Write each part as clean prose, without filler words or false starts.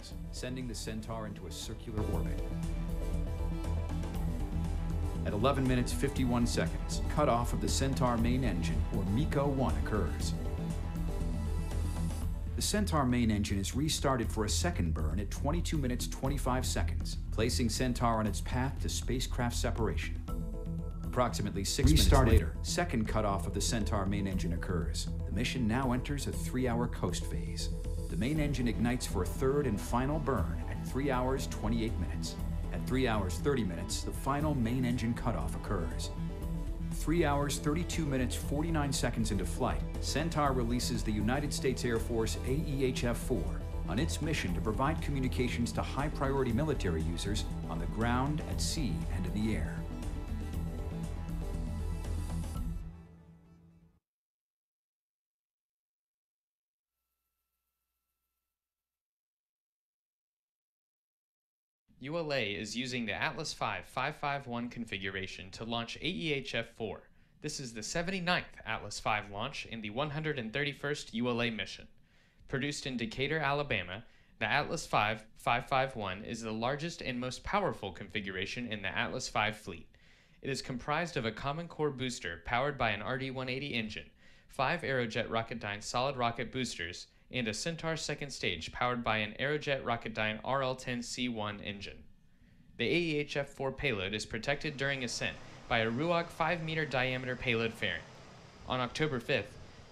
seconds, sending the Centaur into a circular orbit. At 11 minutes 51 seconds, cutoff of the Centaur main engine, or MECO-1, occurs. The Centaur main engine is restarted for a second burn at 22 minutes 25 seconds, placing Centaur on its path to spacecraft separation. Approximately 6 minutes later, second cutoff of the Centaur main engine occurs. The mission now enters a 3-hour coast phase. The main engine ignites for a third and final burn at 3 hours 28 minutes. At 3 hours 30 minutes, the final main engine cutoff occurs. 3 hours 32 minutes 49 seconds into flight, Centaur releases the United States Air Force AEHF-4 on its mission to provide communications to high-priority military users on the ground, at sea, and in the air. ULA is using the Atlas V 551 configuration to launch AEHF-4. This is the 79th Atlas V launch in the 131st ULA mission. Produced in Decatur, Alabama, the Atlas V 551 is the largest and most powerful configuration in the Atlas V fleet. It is comprised of a common core booster powered by an RD-180 engine, 5 Aerojet Rocketdyne solid rocket boosters, and a Centaur second stage powered by an Aerojet Rocketdyne RL-10C1 engine. The AEHF-4 payload is protected during ascent by a RUOG 5-meter diameter payload fairing. On October 5th,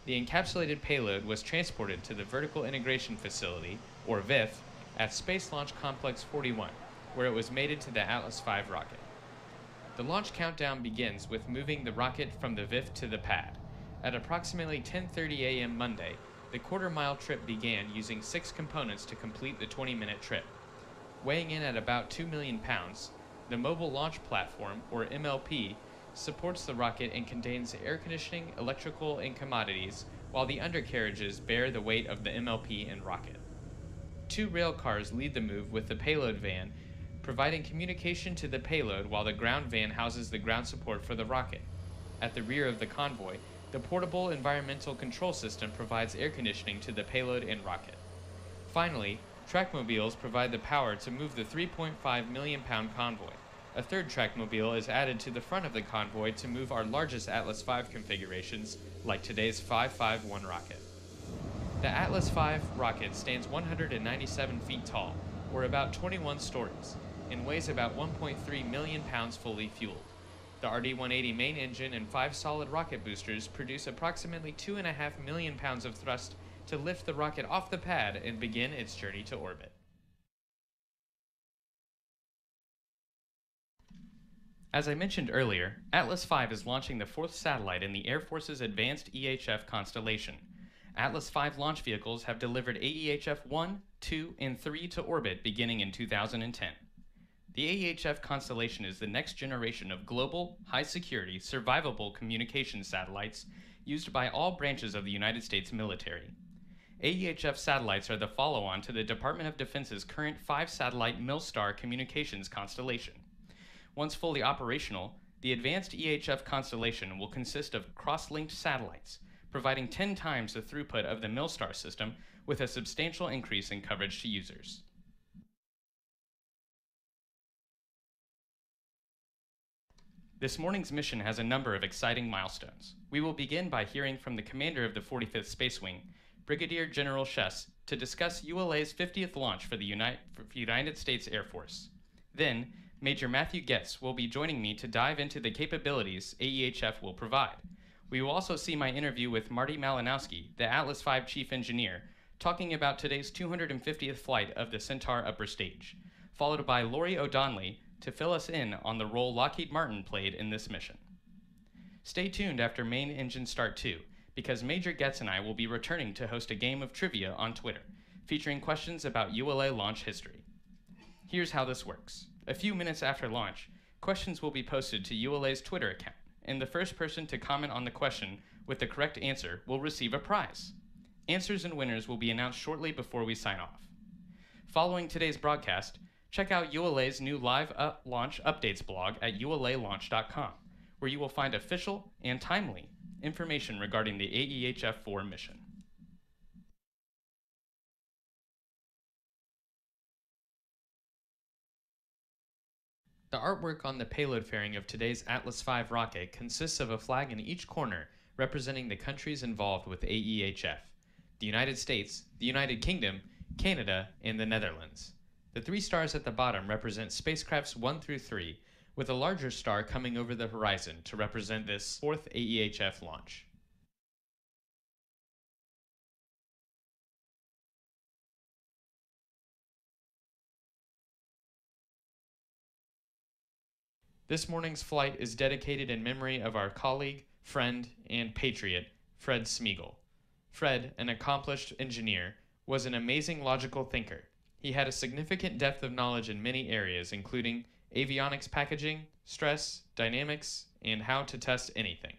the encapsulated payload was transported to the Vertical Integration Facility, or VIF, at Space Launch Complex 41, where it was mated to the Atlas V rocket. The launch countdown begins with moving the rocket from the VIF to the pad. At approximately 10:30 a.m. Monday, the quarter-mile trip began using 6 components to complete the 20-minute trip. Weighing in at about 2 million pounds, the Mobile Launch Platform, or MLP, supports the rocket and contains air conditioning, electrical, and commodities, while the undercarriages bear the weight of the MLP and rocket. 2 rail cars lead the move with the payload van, providing communication to the payload while the ground van houses the ground support for the rocket. At the rear of the convoy, the portable environmental control system provides air conditioning to the payload and rocket. Finally, trackmobiles provide the power to move the 3.5 million pound convoy. A third trackmobile is added to the front of the convoy to move our largest Atlas V configurations, like today's 551 rocket. The Atlas V rocket stands 197 feet tall, or about 21 stories, and weighs about 1.3 million pounds fully fueled. The RD-180 main engine and 5 solid rocket boosters produce approximately 2.5 million pounds of thrust to lift the rocket off the pad and begin its journey to orbit. As I mentioned earlier, Atlas V is launching the 4th satellite in the Air Force's Advanced EHF Constellation. Atlas V launch vehicles have delivered AEHF-1, 2, and 3 to orbit beginning in 2010. The AEHF Constellation is the next generation of global, high-security, survivable communications satellites used by all branches of the United States military. AEHF satellites are the follow-on to the Department of Defense's current 5-satellite MILSTAR communications constellation. Once fully operational, the advanced EHF constellation will consist of cross-linked satellites, providing 10 times the throughput of the MILSTAR system with a substantial increase in coverage to users. This morning's mission has a number of exciting milestones. We will begin by hearing from the commander of the 45th Space Wing, Brigadier General Chess, to discuss ULA's 50th launch for the United States Air Force. Then, Major Matthew Getz will be joining me to dive into the capabilities AEHF will provide. We will also see my interview with Marty Malinowski, the Atlas V Chief Engineer, talking about today's 250th flight of the Centaur upper stage, followed by Lori O'Donnelly to fill us in on the role Lockheed Martin played in this mission. Stay tuned after Main Engine Start 2, because Major Getz and I will be returning to host a game of trivia on Twitter, featuring questions about ULA launch history. Here's how this works. A few minutes after launch, questions will be posted to ULA's Twitter account, and the first person to comment on the question with the correct answer will receive a prize. Answers and winners will be announced shortly before we sign off. Following today's broadcast, check out ULA's new live launch updates blog at ulalaunch.com, where you will find official and timely information regarding the AEHF-4 mission. The artwork on the payload fairing of today's Atlas V rocket consists of a flag in each corner representing the countries involved with AEHF: the United States, the United Kingdom, Canada, and the Netherlands. The 3 stars at the bottom represent spacecrafts 1 through 3, with a larger star coming over the horizon to represent this 4th AEHF launch. This morning's flight is dedicated in memory of our colleague, friend, and patriot, Fred Smeagol. Fred, an accomplished engineer, was an amazing logical thinker. He had a significant depth of knowledge in many areas, including avionics packaging, stress, dynamics, and how to test anything.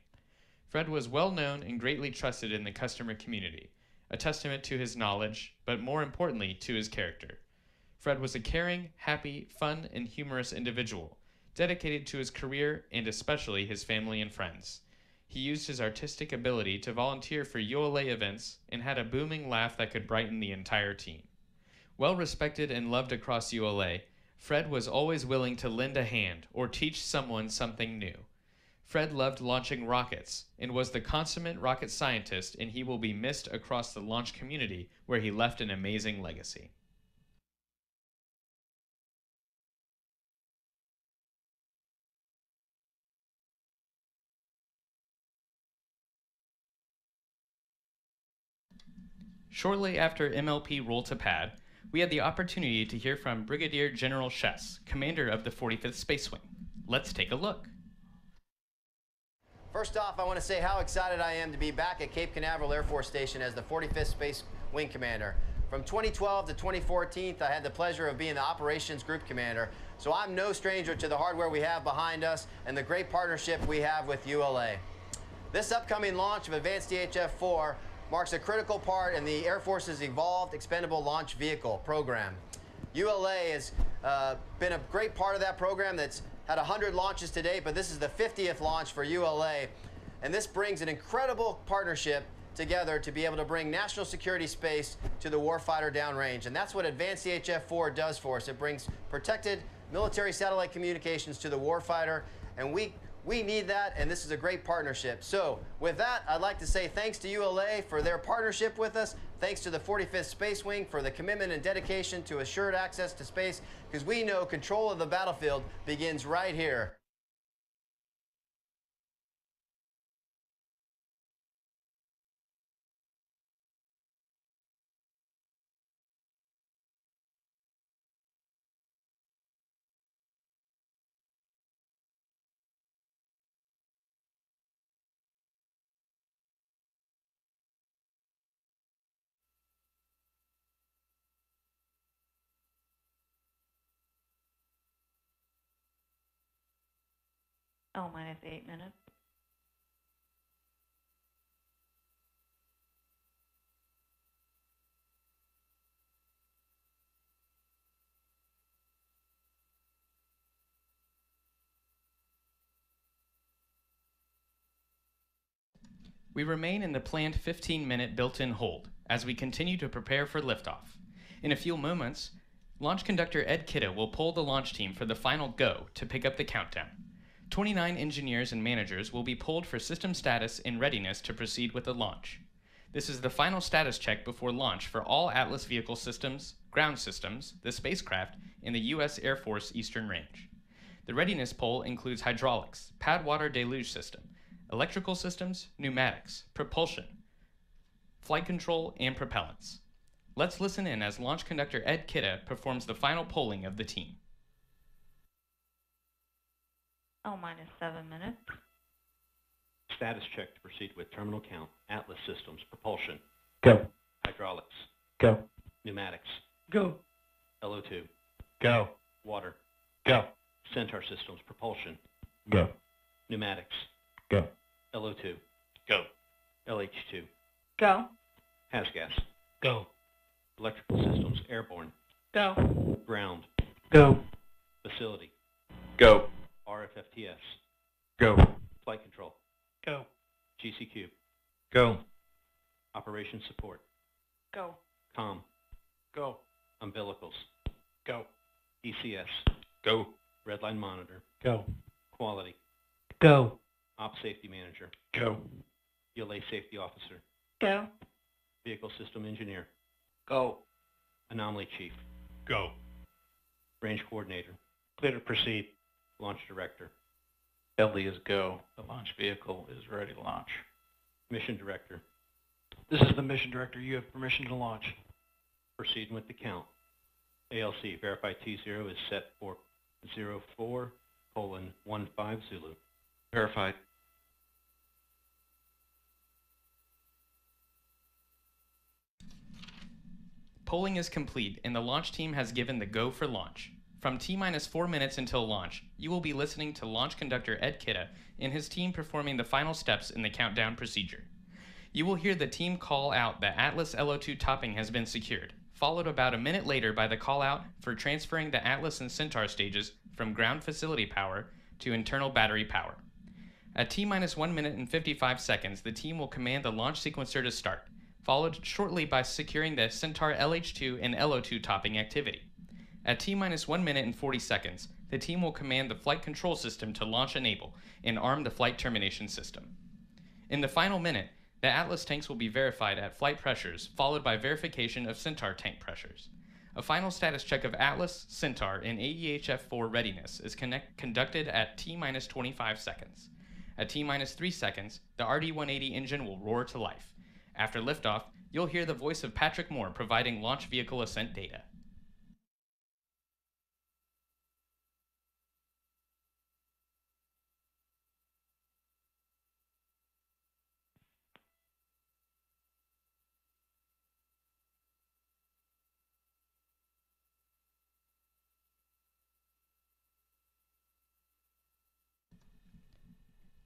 Fred was well known and greatly trusted in the customer community, a testament to his knowledge, but more importantly, to his character. Fred was a caring, happy, fun, and humorous individual, dedicated to his career and especially his family and friends. He used his artistic ability to volunteer for ULA events and had a booming laugh that could brighten the entire team. Well respected and loved across ULA, Fred was always willing to lend a hand or teach someone something new. Fred loved launching rockets and was the consummate rocket scientist, and he will be missed across the launch community where he left an amazing legacy. Shortly after MLP rolled to pad, we had the opportunity to hear from Brigadier General Chess, commander of the 45th Space Wing. Let's take a look. First off, I want to say how excited I am to be back at Cape Canaveral Air Force Station as the 45th Space Wing Commander. From 2012 to 2014, I had the pleasure of being the Operations Group Commander, so I'm no stranger to the hardware we have behind us and the great partnership we have with ULA. This upcoming launch of Advanced EHF-4 marks a critical part in the Air Force's Evolved Expendable Launch Vehicle program. ULA has been a great part of that program that's had 100 launches to date, but this is the 50th launch for ULA, and this brings an incredible partnership together to be able to bring national security space to the warfighter downrange, and that's what Advanced EHF-4 does for us. It brings protected military satellite communications to the warfighter, and we need that, and this is a great partnership. So with that, I'd like to say thanks to ULA for their partnership with us. Thanks to the 45th Space Wing for the commitment and dedication to assured access to space, because we know control of the battlefield begins right here. -8 minutes. We remain in the planned 15-minute built-in hold as we continue to prepare for liftoff. In a few moments, launch conductor Ed Kidda will pull the launch team for the final go to pick up the countdown. 29 engineers and managers will be pulled for system status and readiness to proceed with the launch. This is the final status check before launch for all Atlas vehicle systems, ground systems, the spacecraft, and the U.S. Air Force Eastern Range. The readiness poll includes hydraulics, pad water deluge system, electrical systems, pneumatics, propulsion, flight control, and propellants. Let's listen in as launch conductor Ed Kidda performs the final polling of the team. -7 minutes. Status check to proceed with terminal count. Atlas systems, propulsion. Go. Hydraulics. Go. Pneumatics. Go. LO2. Go. Water. Go. Centaur systems, propulsion. Go. Pneumatics. Go. LO2. Go. LH2. Go. HASGAS. Go. Electrical systems, airborne. Go. Ground. Go. Facility. Go. RFFTS. Go. Flight control. Go. GCQ. Go. Operations support. Go. COM. Go. Umbilicals. Go. ECS. Go. Redline Monitor, Go. Quality, Go. Op Safety Manager, Go. ULA Safety Officer, Go. Vehicle System Engineer, Go. Anomaly Chief, Go. Range Coordinator, Clear to proceed. Launch Director, LD is go. The launch vehicle is ready to launch. Mission Director. This is the mission director. You have permission to launch. Proceeding with the count. ALC, verify T0 is set for 04:15 Zulu. Verified. Polling is complete, and the launch team has given the go for launch. From T-minus 4 minutes until launch, you will be listening to launch conductor Ed Kitta and his team performing the final steps in the countdown procedure. You will hear the team call out that Atlas LO2 topping has been secured, followed about a minute later by the call out for transferring the Atlas and Centaur stages from ground facility power to internal battery power. At T-minus 1 minute and 55 seconds, the team will command the launch sequencer to start, followed shortly by securing the Centaur LH2 and LO2 topping activity. At T-minus 1 minute and 40 seconds, the team will command the flight control system to launch enable and arm the flight termination system. In the final minute, the Atlas tanks will be verified at flight pressures, followed by verification of Centaur tank pressures. A final status check of Atlas, Centaur, and AEHF-4 readiness is conducted at T-minus 25 seconds. At T-minus 3 seconds, the RD-180 engine will roar to life. After liftoff, you'll hear the voice of Patrick Moore providing launch vehicle ascent data.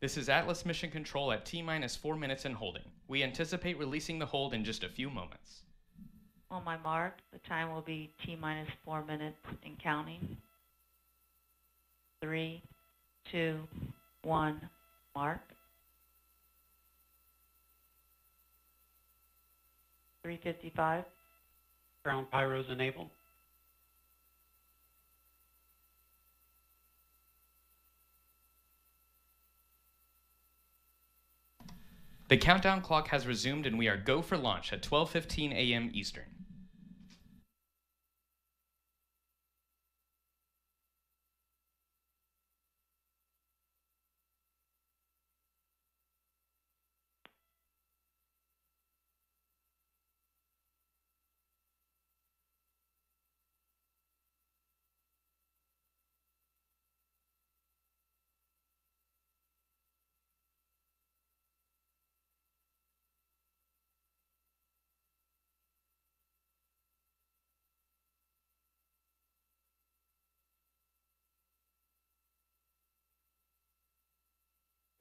This is Atlas Mission Control at T-minus 4 minutes and holding. We anticipate releasing the hold in just a few moments. On my mark, the time will be T-minus 4 minutes and counting. 3, 2, 1, mark. 3:55. Ground pyros enabled. The countdown clock has resumed and we are go for launch at 12:15 a.m. Eastern.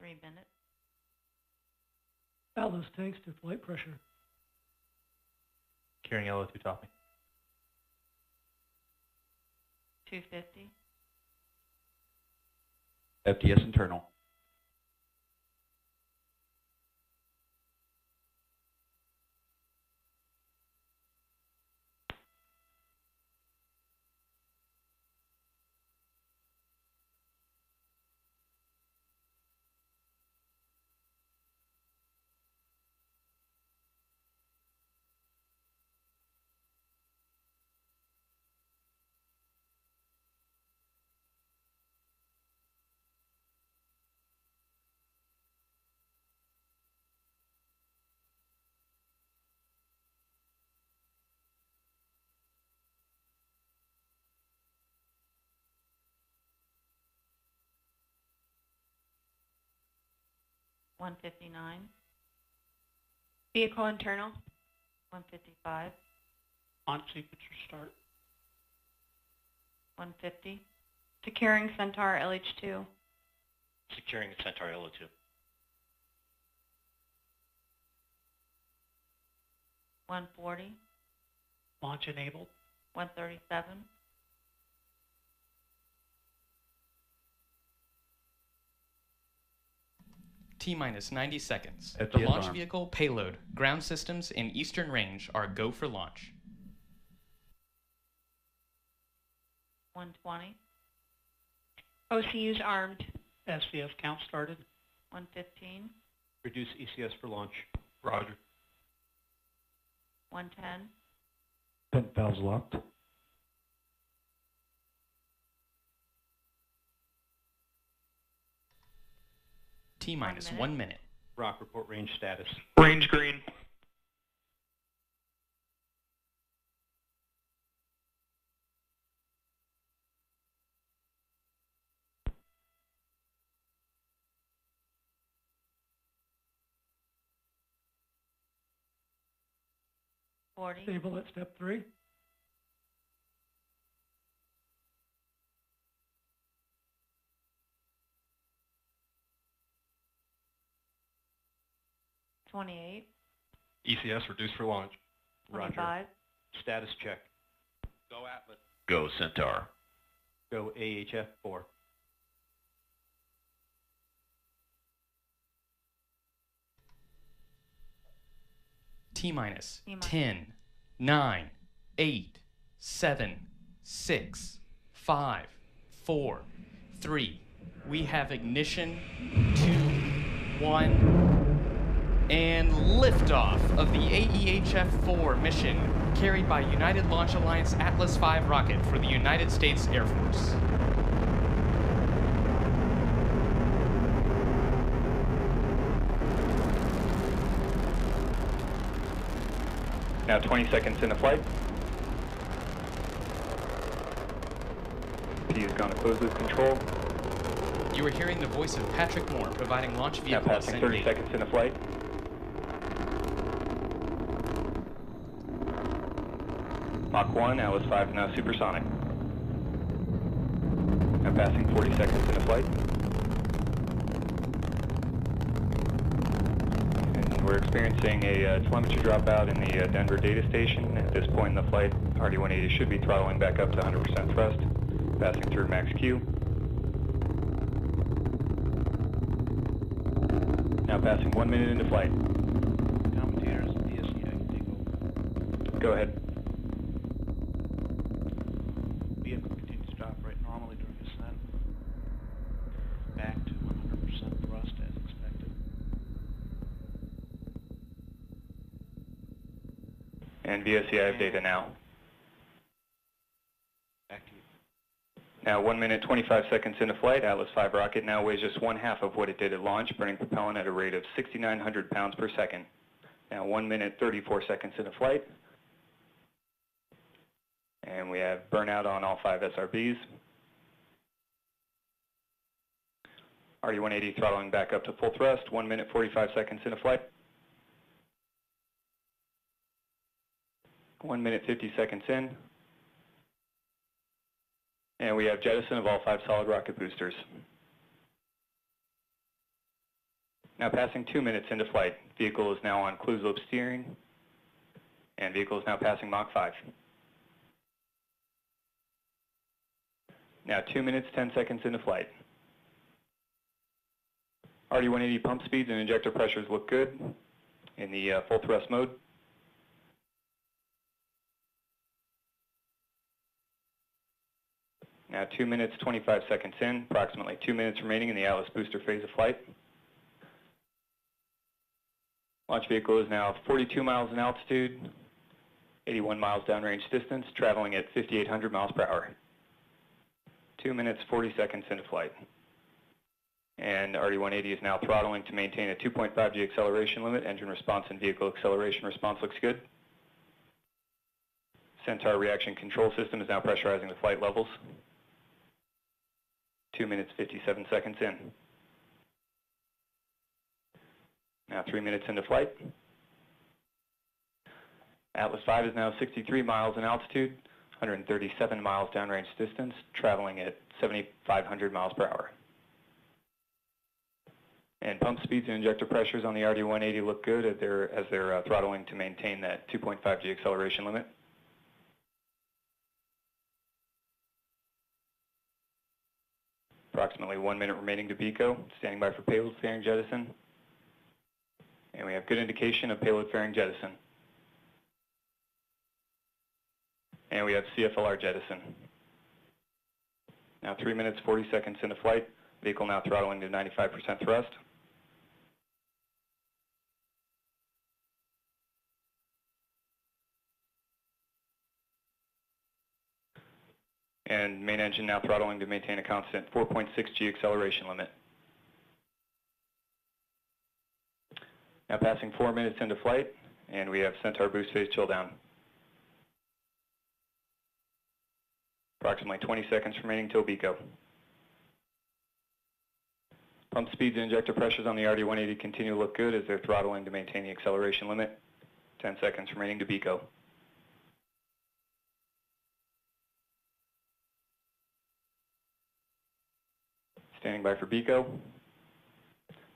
Three minutes. Atlas tanks to flight pressure. Carrying LO2 topping. 250. FDS internal. $159. Vehicle internal. $155. Launch sequencer start. $150. Securing Centaur LH2. Securing Centaur LO2. $140. Launch enabled. $137. T-minus 90 seconds. FDS The launch arm. vehicle, Payload, ground systems, and Eastern Range are go for launch. 120. OCU's armed. SVF count started. 115, Reduce ECS for launch. Roger. 110, Vent valves locked. T-minus 1 1 minute. Rock, report range status. Range green. Forty, Stable at step 3. $28, ECS reduced for launch. Roger. $25, Status check. Go Atlas. Go Centaur. Go AEHF 4. T-minus T-minus. 10, 9, 8, 7, 6, 5, 4, 3. We have ignition, 2, 1, and liftoff of the AEHF-4 mission carried by United Launch Alliance Atlas V rocket for the United States Air Force. Now 20 seconds into flight. P is going to close loop control. You are hearing the voice of Patrick Moore providing launch Now vehicle passing ascent 30 data. seconds into flight. Mach 1, Atlas 5 is now supersonic. Now passing 40 seconds into flight. And we're experiencing a telemetry dropout in the Denver data station. At this point in the flight, RD-180 should be throttling back up to 100% thrust, passing through max Q. Now passing 1 minute into flight. Commentators, DSC, I can take over. Go ahead. Vehicle continues to drop right normally during descent. Back to 100% thrust as expected. And VSC, I have data now. Back to you. Now 1 minute 25 seconds into flight, Atlas V rocket now weighs just 1/2 of what it did at launch, burning propellant at a rate of 6,900 pounds per second. Now 1 minute 34 seconds into flight. And we have burnout on all 5 SRBs. RD-180 throttling back up to full thrust, 1 minute 45 seconds into flight. 1 minute 50 seconds in. And we have jettison of all 5 solid rocket boosters. Now passing 2 minutes into flight. Vehicle is now on closed loop steering. And vehicle is now passing Mach 5. Now 2 minutes 10 seconds into flight. RD-180 pump speeds and injector pressures look good in the full thrust mode. Now 2 minutes 25 seconds in, approximately 2 minutes remaining in the Atlas booster phase of flight. Launch vehicle is now 42 miles in altitude, 81 miles downrange distance, traveling at 5,800 miles per hour. 2 minutes 40 seconds into flight. And RD-180 is now throttling to maintain a 2.5G acceleration limit. Engine response and vehicle acceleration response looks good. Centaur reaction control system is now pressurizing the flight levels. 2 minutes 57 seconds in. Now 3 minutes into flight. Atlas V is now 63 miles in altitude, 137 miles downrange distance, traveling at 7,500 miles per hour. And pump speeds and injector pressures on the RD-180 look good as they're throttling to maintain that 2.5G acceleration limit. Approximately 1 minute remaining to BECO, standing by for payload fairing jettison. And we have good indication of payload fairing jettison. And we have CFLR jettison. Now 3 minutes, 40 seconds into flight. Vehicle now throttling to 95% thrust. And main engine now throttling to maintain a constant 4.6 G acceleration limit. Now passing 4 minutes into flight, and we have Centaur boost phase chill down. Approximately 20 seconds remaining till BECO. Pump speeds and injector pressures on the RD-180 continue to look good as they're throttling to maintain the acceleration limit. 10 seconds remaining to BECO. Standing by for BECO.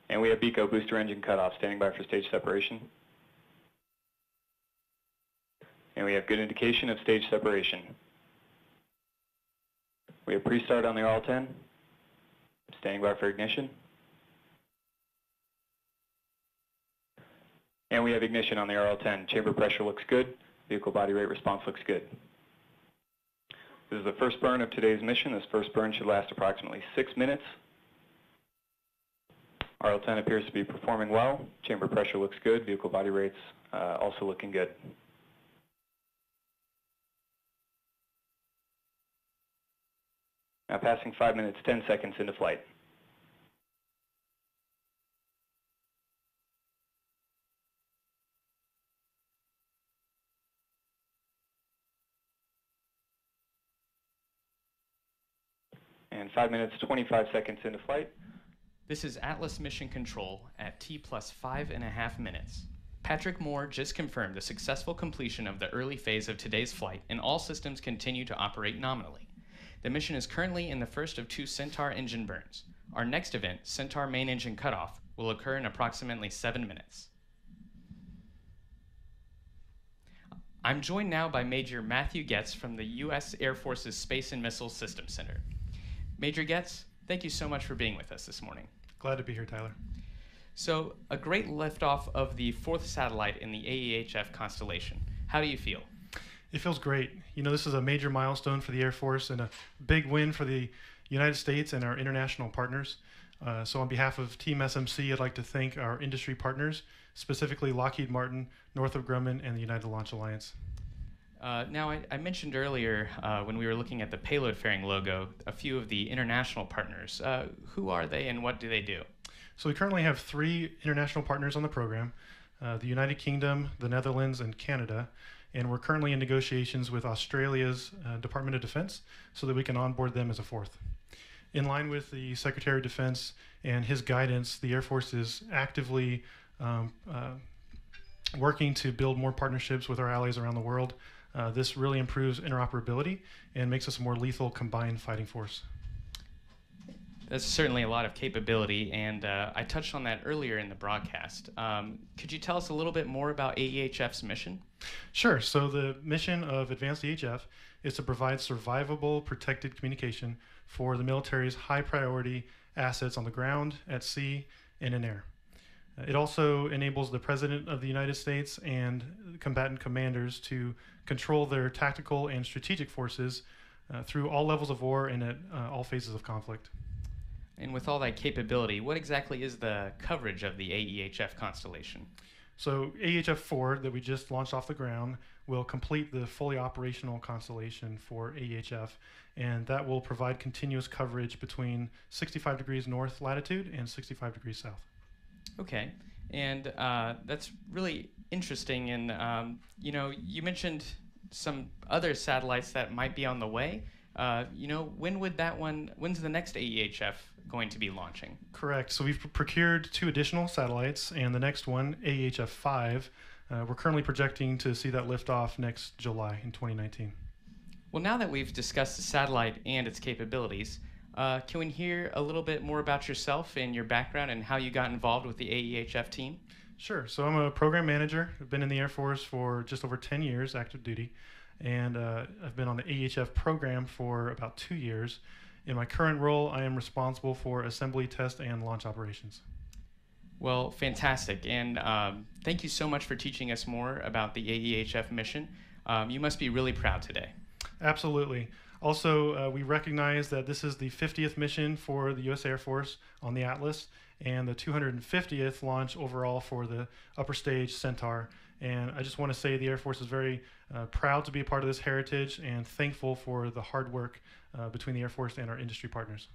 And we have BECO booster engine cutoff, standing by for stage separation. And we have good indication of stage separation. We have pre-start on the RL-10, standing by for ignition. And we have ignition on the RL-10. Chamber pressure looks good. Vehicle body rate response looks good. This is the first burn of today's mission. This first burn should last approximately 6 minutes. RL-10 appears to be performing well. Chamber pressure looks good. Vehicle body rates also looking good. Now passing 5 minutes, 10 seconds into flight. And 5 minutes, 25 seconds into flight. This is Atlas Mission Control at T plus 5.5 minutes. Patrick Moore just confirmed the successful completion of the early phase of today's flight, and all systems continue to operate nominally. The mission is currently in the first of 2 Centaur engine burns. Our next event, Centaur main engine cutoff, will occur in approximately 7 minutes. I'm joined now by Major Matthew Getz from the U.S. Air Force's Space and Missile Systems Center. Major Getz, thank you so much for being with us this morning. Glad to be here, Tyler. So, a great liftoff of the 4th satellite in the AEHF Constellation. How do you feel? It feels great. You know, this is a major milestone for the Air Force and a big win for the United States and our international partners. So on behalf of Team SMC, I'd like to thank our industry partners, specifically Lockheed Martin, Northrop Grumman, and the United Launch Alliance. Now, I mentioned earlier when we were looking at the Payload fairing logo, a few of the international partners. Who are they and what do they do? So we currently have 3 international partners on the program, the United Kingdom, the Netherlands, and Canada. And we're currently in negotiations with Australia's Department of Defense so that we can onboard them as a 4th. In line with the Secretary of Defense and his guidance, the Air Force is actively working to build more partnerships with our allies around the world. This really improves interoperability and makes us a more lethal combined fighting force. That's certainly a lot of capability, and I touched on that earlier in the broadcast. Could you tell us a little bit more about AEHF's mission? Sure. So the mission of Advanced AEHF is to provide survivable, protected communication for the military's high-priority assets on the ground, at sea, and in air. It also enables the President of the United States and combatant commanders to control their tactical and strategic forces through all levels of war and at all phases of conflict. And with all that capability, what exactly is the coverage of the AEHF Constellation? So AEHF 4 that we just launched off the ground will complete the fully operational constellation for AEHF, and that will provide continuous coverage between 65 degrees north latitude and 65 degrees south. Okay, and that's really interesting. And you know, you mentioned some other satellites that might be on the way. You know, when's the next AEHF going to be launching? Correct. So we've procured 2 additional satellites, and the next one, AEHF 5, we're currently projecting to see that lift off next July in 2019. Well, now that we've discussed the satellite and its capabilities, can we hear a little bit more about yourself and your background and how you got involved with the AEHF team? Sure. So I'm a program manager. I've been in the Air Force for just over 10 years, active duty, and I've been on the AEHF program for about 2 years. In my current role, I am responsible for assembly, test, and launch operations. Well, fantastic, and thank you so much for teaching us more about the AEHF mission. You must be really proud today. Absolutely. Also, we recognize that this is the 50th mission for the U.S. Air Force on the Atlas and the 250th launch overall for the upper stage Centaur. And I just want to say the Air Force is very proud to be a part of this heritage and thankful for the hard work between the Air Force and our industry partners.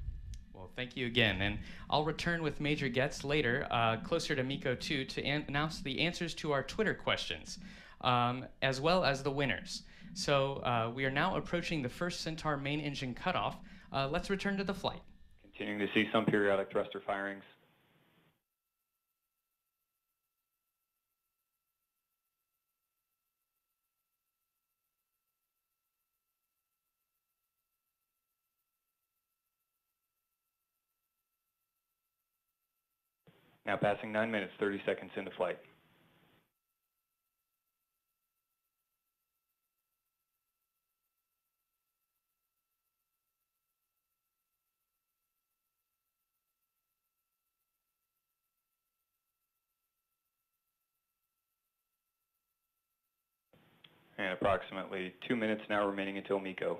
Well, thank you again. And I'll return with Major Getz later, closer to MECO 2, to announce the answers to our Twitter questions, as well as the winners. So we are now approaching the first Centaur main engine cutoff. Let's return to the flight. Continuing to see some periodic thruster firings. Now passing 9 minutes, 30 seconds into flight. And approximately 2 minutes now remaining until MECO.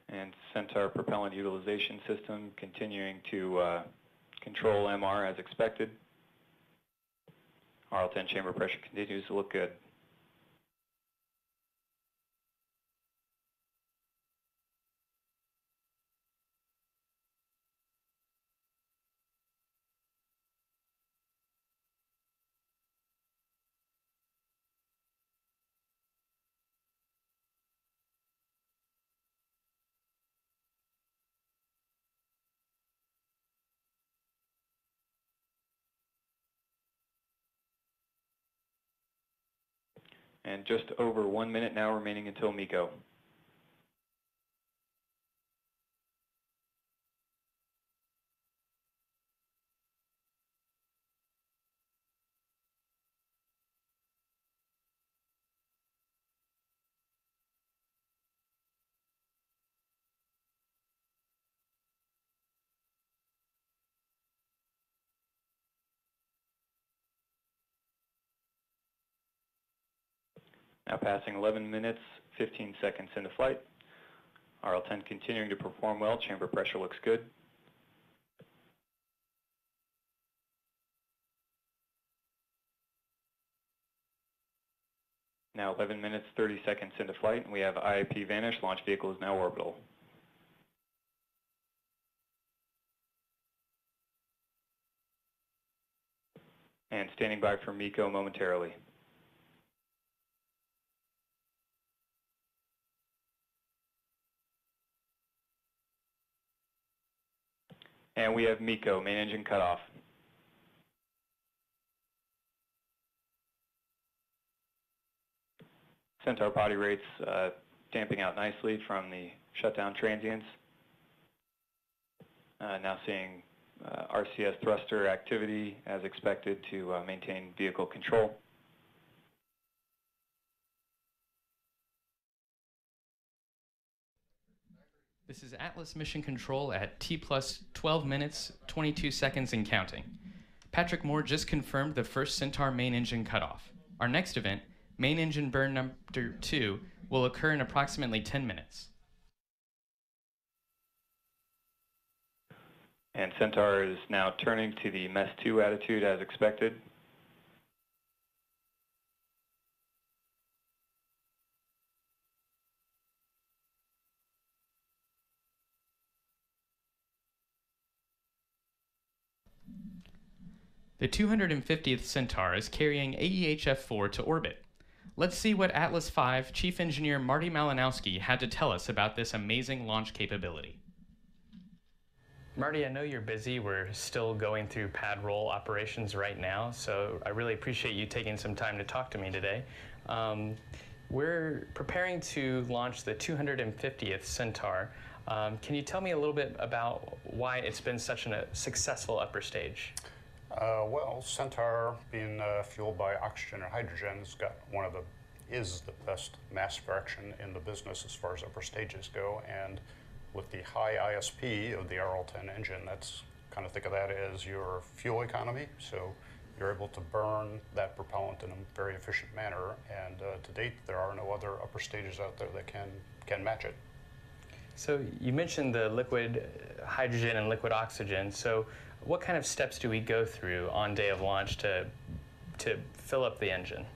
And Centaur propellant utilization system continuing to control MR as expected. RL10 chamber pressure continues to look good. And just over 1 minute now remaining until MECO. Now passing 11 minutes, 15 seconds into flight. RL10 continuing to perform well. Chamber pressure looks good. Now 11 minutes, 30 seconds into flight, and we have IIP vanish. Launch vehicle is now orbital. And standing by for MECO momentarily. And we have MECO, main engine cutoff. Centaur body rates damping out nicely from the shutdown transients. Now seeing RCS thruster activity as expected to maintain vehicle control. This is Atlas Mission Control at T plus 12 minutes, 22 seconds and counting. Patrick Moore just confirmed the first Centaur main engine cutoff. Our next event, main engine burn number 2, will occur in approximately 10 minutes. And Centaur is now turning to the MES 2 attitude as expected. The 250th Centaur is carrying AEHF-4 to orbit. Let's see what Atlas V Chief Engineer Marty Malinowski had to tell us about this amazing launch capability. Marty, I know you're busy. We're still going through pad roll operations right now, so I really appreciate you taking some time to talk to me today. We're preparing to launch the 250th Centaur. Can you tell me a little bit about why it's been such a successful upper stage? Well, Centaur, being fueled by oxygen or hydrogen, is the best mass fraction in the business as far as upper stages go, and with the high ISP of the RL10 engine, that's kind of think of that as your fuel economy. So you're able to burn that propellant in a very efficient manner, and to date there are no other upper stages out there that can match it. So you mentioned the liquid hydrogen and liquid oxygen. So what kind of steps do we go through on day of launch to fill up the engine?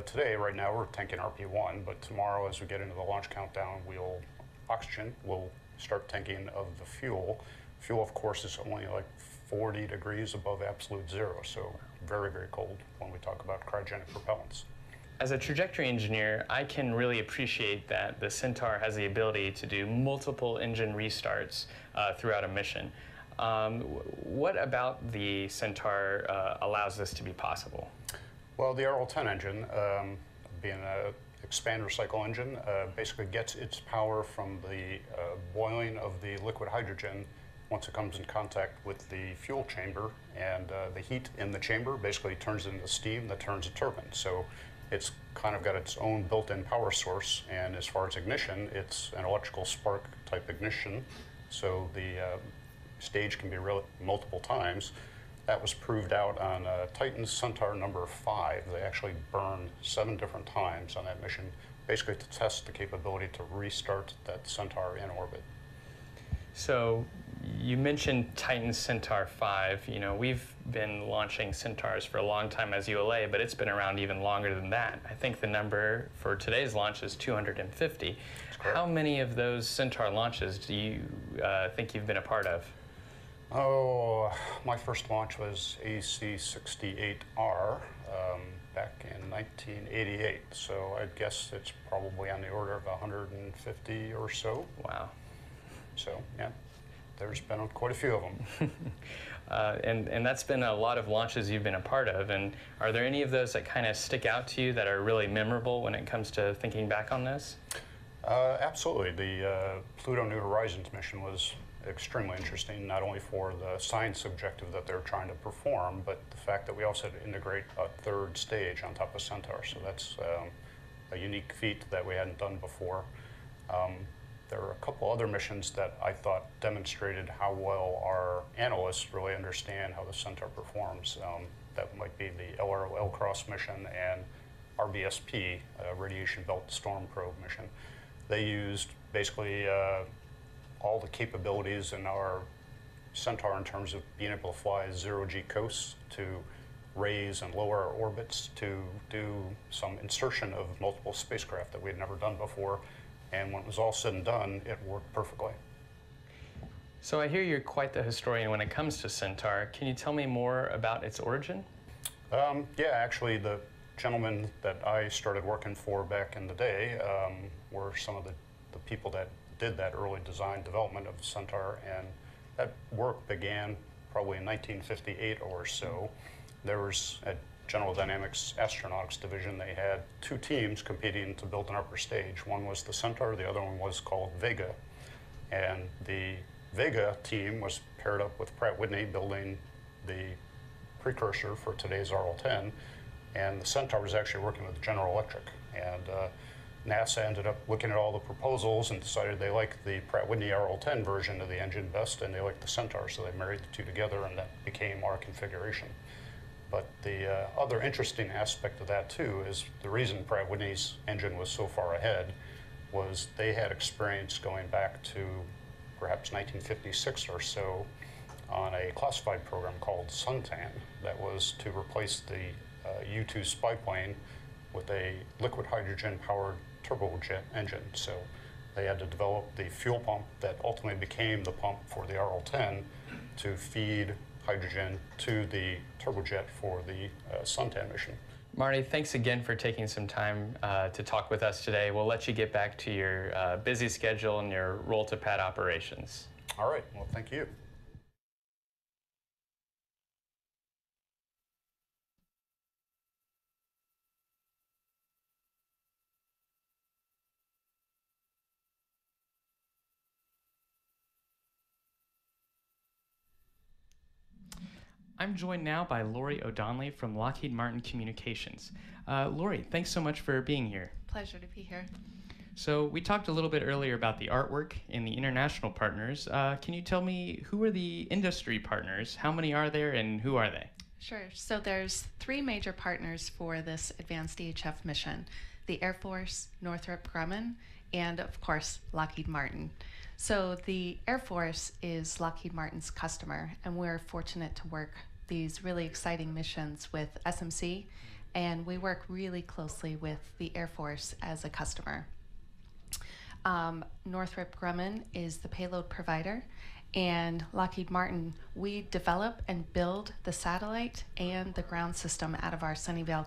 Today, right now, we're tanking RP1, but tomorrow as we get into the launch countdown, we'll start tanking of the fuel. Fuel, of course, is only like 40 degrees above absolute zero, so very, very cold when we talk about cryogenic propellants. As a trajectory engineer, I can really appreciate that the Centaur has the ability to do multiple engine restarts throughout a mission. What about the Centaur allows this to be possible? Well, the RL-10 engine, being an expander cycle engine, basically gets its power from the boiling of the liquid hydrogen once it comes in contact with the fuel chamber, and the heat in the chamber basically turns into steam that turns a turbine. So it's kind of got its own built-in power source, and as far as ignition, it's an electrical spark type ignition, so the stage can be multiple times. That was proved out on Titan Centaur number 5. They actually burned 7 different times on that mission, basically to test the capability to restart that Centaur in orbit. So you mentioned Titan Centaur 5. You know, we've been launching Centaurs for a long time as ULA, but it's been around even longer than that. I think the number for today's launch is 250. How many of those Centaur launches do you think you've been a part of? Oh, my first launch was AC-68R back in 1988, so I guess it's probably on the order of 150 or so. Wow. So, yeah, there's been quite a few of them. And that's been a lot of launches you've been a part of, and are there any of those that kind of stick out to you that are really memorable when it comes to thinking back on this? Absolutely. The Pluto New Horizons mission was extremely interesting, not only for the science objective that they're trying to perform, but the fact that we also had to integrate a 3rd stage on top of Centaur. So that's a unique feat that we hadn't done before. There are a couple other missions that I thought demonstrated how well our analysts really understand how the Centaur performs. That might be the LRO L-Cross mission and RBSP, Radiation Belt Storm Probe mission. They used basically all the capabilities in our Centaur in terms of being able to fly 0G coasts, to raise and lower our orbits, to do some insertion of multiple spacecraft that we had never done before. And when it was all said and done, it worked perfectly. So I hear you're quite the historian when it comes to Centaur. Can you tell me more about its origin? Yeah, actually the gentlemen that I started working for back in the day were some of the people that did that early design development of the Centaur, and that work began probably in 1958 or so. There was at General Dynamics Astronautics Division, they had 2 teams competing to build an upper stage. One was the Centaur, the other one was called Vega. And the Vega team was paired up with Pratt Whitney building the precursor for today's RL-10, and the Centaur was actually working with General Electric. And NASA ended up looking at all the proposals and decided they liked the Pratt Whitney RL-10 version of the engine best, and they liked the Centaur, so they married the 2 together, and that became our configuration. But the other interesting aspect of that too is the reason Pratt Whitney's engine was so far ahead was they had experience going back to perhaps 1956 or so on a classified program called Suntan that was to replace the U-2 spy plane with a liquid hydrogen powered turbojet engine. So they had to develop the fuel pump that ultimately became the pump for the RL-10 to feed hydrogen to the turbojet for the Suntan mission. Marty, thanks again for taking some time to talk with us today. We'll let you get back to your busy schedule and your roll-to-pad operations. All right, well, thank you. I'm joined now by Lori O'Donnelly from Lockheed Martin Communications. Lori, thanks so much for being here. Pleasure to be here. So we talked a little bit earlier about the artwork and the international partners. Can you tell me who are the industry partners? How many are there and who are they? Sure. So there's 3 major partners for this advanced EHF mission: the Air Force, Northrop Grumman, and of course, Lockheed Martin. So the Air Force is Lockheed Martin's customer, and we're fortunate to work these really exciting missions with SMC, and we work really closely with the Air Force as a customer. Northrop Grumman is the payload provider, and Lockheed Martin, we develop and build the satellite and the ground system out of our Sunnyvale,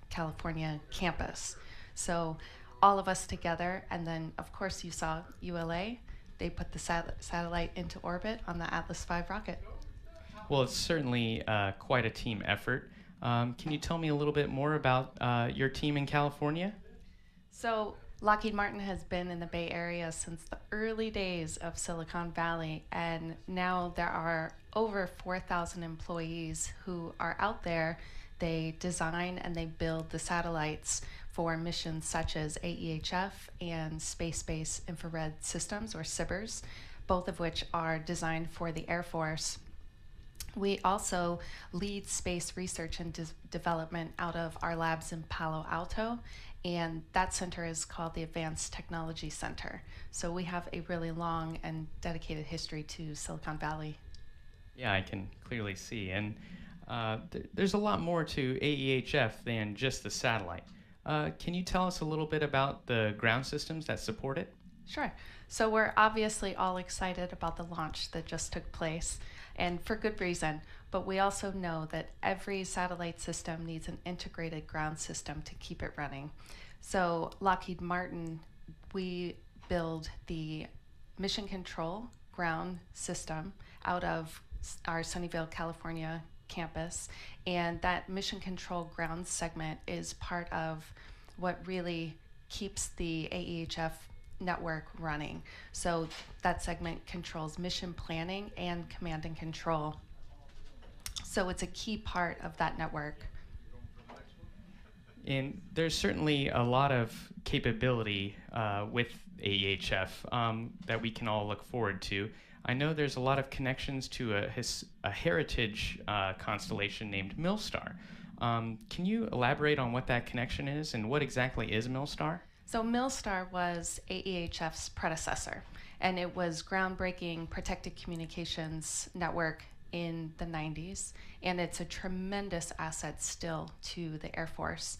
California campus. So all of us together, and then of course you saw ULA, they put the satellite into orbit on the Atlas V rocket. Well, it's certainly quite a team effort. Can you tell me a little bit more about your team in California? So Lockheed Martin has been in the Bay Area since the early days of Silicon Valley, and now there are over 4,000 employees who are out there. They design and they build the satellites for missions such as AEHF and Space-Based Infrared Systems, or SBIRS, both of which are designed for the Air Force. We also lead space research and development out of our labs in Palo Alto, and that center is called the Advanced Technology Center. So we have a really long and dedicated history to Silicon Valley. Yeah, I can clearly see. And there's a lot more to AEHF than just the satellite. Can you tell us a little bit about the ground systems that support it? Sure. So we're obviously all excited about the launch that just took place, and for good reason, but we also know that every satellite system needs an integrated ground system to keep it running. So Lockheed Martin, we build the mission control ground system out of our Sunnyvale, California campus, and that mission control ground segment is part of what really keeps the AEHF network running. So that segment controls mission planning and command and control. So it's a key part of that network. And there's certainly a lot of capability with AEHF that we can all look forward to. I know there's a lot of connections to a heritage constellation named Milstar. Can you elaborate on what that connection is and what exactly is Milstar? So Milstar was AEHF's predecessor, and it was groundbreaking protected communications network in the 90s, and it's a tremendous asset still to the Air Force.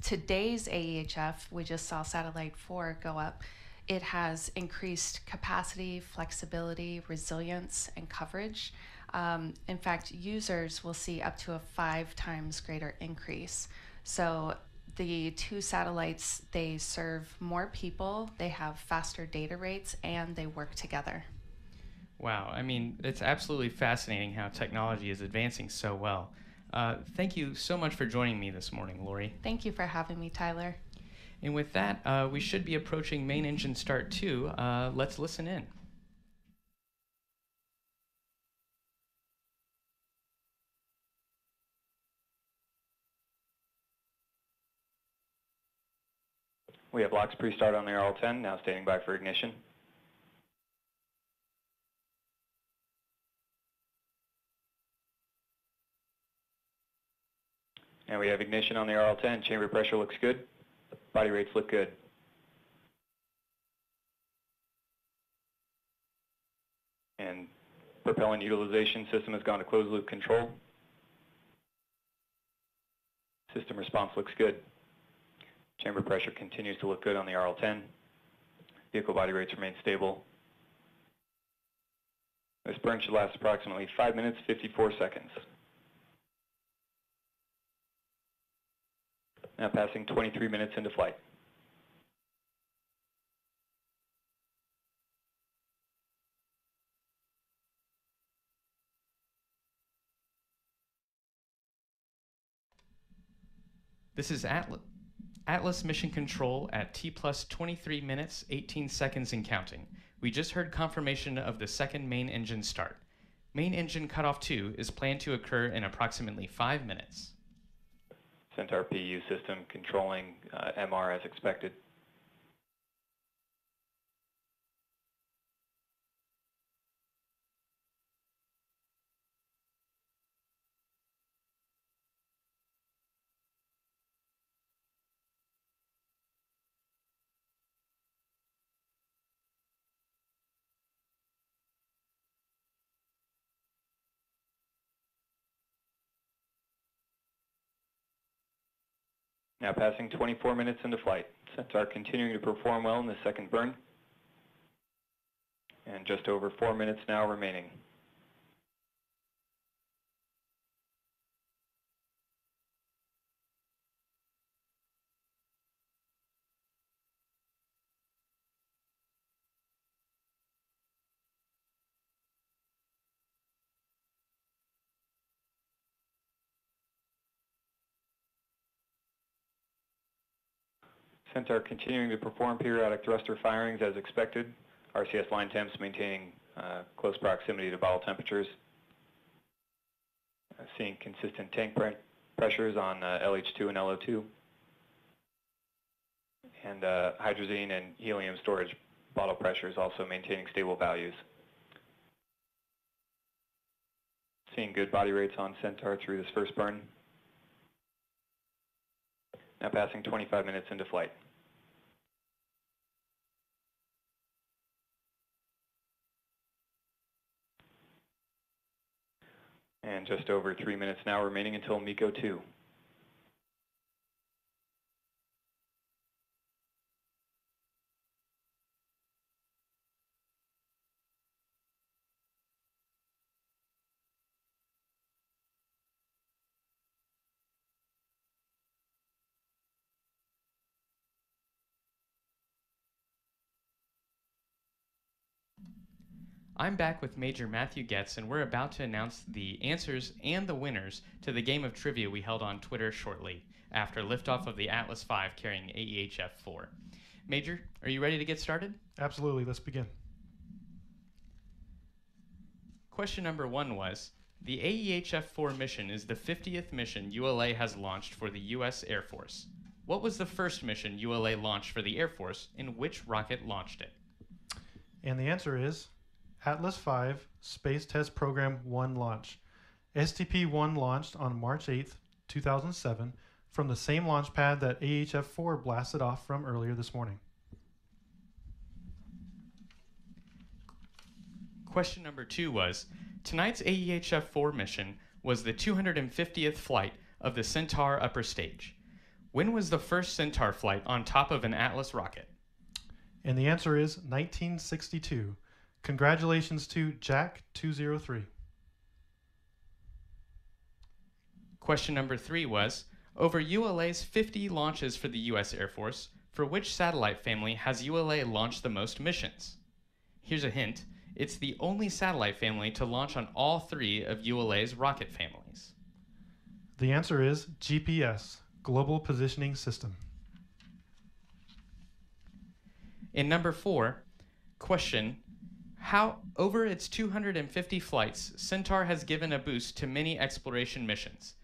Today's AEHF, we just saw Satellite 4 go up. It has increased capacity, flexibility, resilience, and coverage. In fact, users will see up to a 5 times greater increase. So the 2 satellites, they serve more people, they have faster data rates, and they work together. Wow, I mean, it's absolutely fascinating how technology is advancing so well. Thank you so much for joining me this morning, Lori. Thank you for having me, Tyler. And with that, we should be approaching main engine start 2. Let's listen in. We have LOX pre-start on the RL-10, now standing by for ignition. And we have ignition on the RL-10. Chamber pressure looks good. Body rates look good. And propellant utilization system has gone to closed loop control. System response looks good. Chamber pressure continues to look good on the RL-10. Vehicle body rates remain stable. This burn should last approximately 5 minutes, 54 seconds. Now passing 23 minutes into flight. This is Atlas Mission Control at T plus 23 minutes, 18 seconds and counting. We just heard confirmation of the second main engine start. Main engine cutoff 2 is planned to occur in approximately 5 minutes. Centaur PU system controlling MR as expected. Now passing 24 minutes into flight. Centaur continuing to perform well in the second burn. And just over 4 minutes now remaining. Centaur continuing to perform periodic thruster firings as expected. RCS line temps maintaining close proximity to bottle temperatures. Seeing consistent tank pressures on LH2 and LO2. And hydrazine and helium storage bottle pressures also maintaining stable values. Seeing good body rates on Centaur through this first burn. Now passing 25 minutes into flight. And just over 3 minutes now remaining until MECO 2. I'm back with Major Matthew Getz, and we're about to announce the answers and the winners to the game of trivia we held on Twitter shortly after liftoff of the Atlas V carrying AEHF-4. Major, are you ready to get started? Absolutely, let's begin. Question number 1 was, the AEHF-4 mission is the 50th mission ULA has launched for the U.S. Air Force. What was the first mission ULA launched for the Air Force, and which rocket launched it? And the answer is Atlas V Space Test Program 1 launch. STP-1 launched on March 8th, 2007 from the same launch pad that AEHF-4 blasted off from earlier this morning. Question number 2 was, tonight's AEHF-4 mission was the 250th flight of the Centaur upper stage. When was the first Centaur flight on top of an Atlas rocket? And the answer is 1962. Congratulations to Jack 203. Question number 3 was, over ULA's 50 launches for the U.S. Air Force, for which satellite family has ULA launched the most missions? Here's a hint. It's the only satellite family to launch on all 3 of ULA's rocket families. The answer is GPS, Global Positioning System. In number 4, question, how over its 250 flights, Centaur has given a boost to many exploration missions.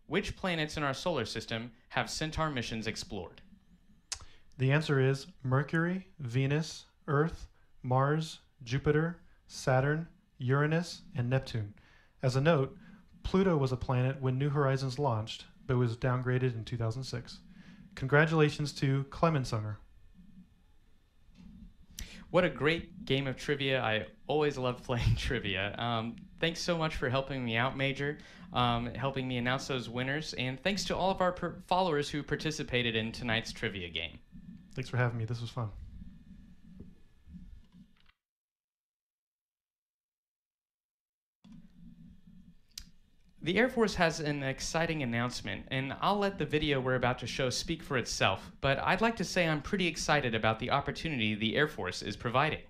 Which planets in our solar system have Centaur missions explored? The answer is Mercury, Venus, Earth, Mars, Jupiter, Saturn, Uranus, and Neptune. As a note, Pluto was a planet when New Horizons launched, but was downgraded in 2006. Congratulations to Clemensoner. What a great game of trivia. I always love playing trivia. Thanks so much for helping me out, Major, helping me announce those winners, and thanks to all of our followers who participated in tonight's trivia game. Thanks for having me. This was fun. The Air Force has an exciting announcement, and I'll let the video we're about to show speak for itself, but I'd like to say I'm pretty excited about the opportunity the Air Force is providing.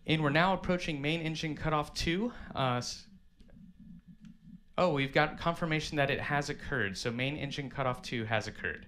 And we're now approaching main engine cutoff 2. We've got confirmation that it has occurred. So main engine cutoff 2 has occurred.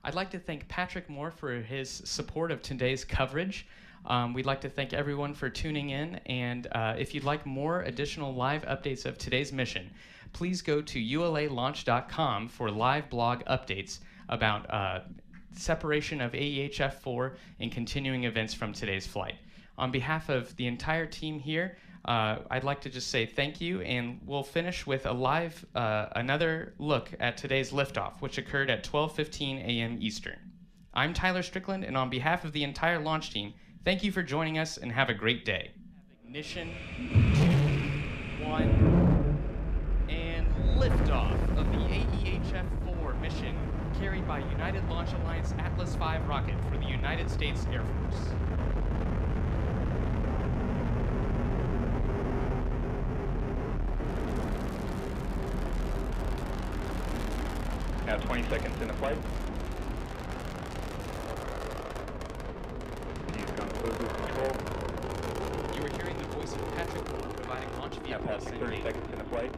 I'd like to thank Patrick Moore for his support of today's coverage. We'd like to thank everyone for tuning in, and if you'd like more additional live updates of today's mission, please go to ulalaunch.com for live blog updates about separation of AEHF-4 and continuing events from today's flight. On behalf of the entire team here, I'd like to just say thank you, and we'll finish with a live, another look at today's liftoff, which occurred at 12:15 a.m. Eastern. I'm Tyler Strickland, and on behalf of the entire launch team, thank you for joining us, and have a great day. Ignition, 2, 1, and liftoff of the AEHF-4 mission carried by United Launch Alliance Atlas V rocket for the United States Air Force. Now 20 seconds into flight. He's gone close with control. You are hearing the voice of Patrick Moore providing launch Now vehicle passing 30 seconds into flight.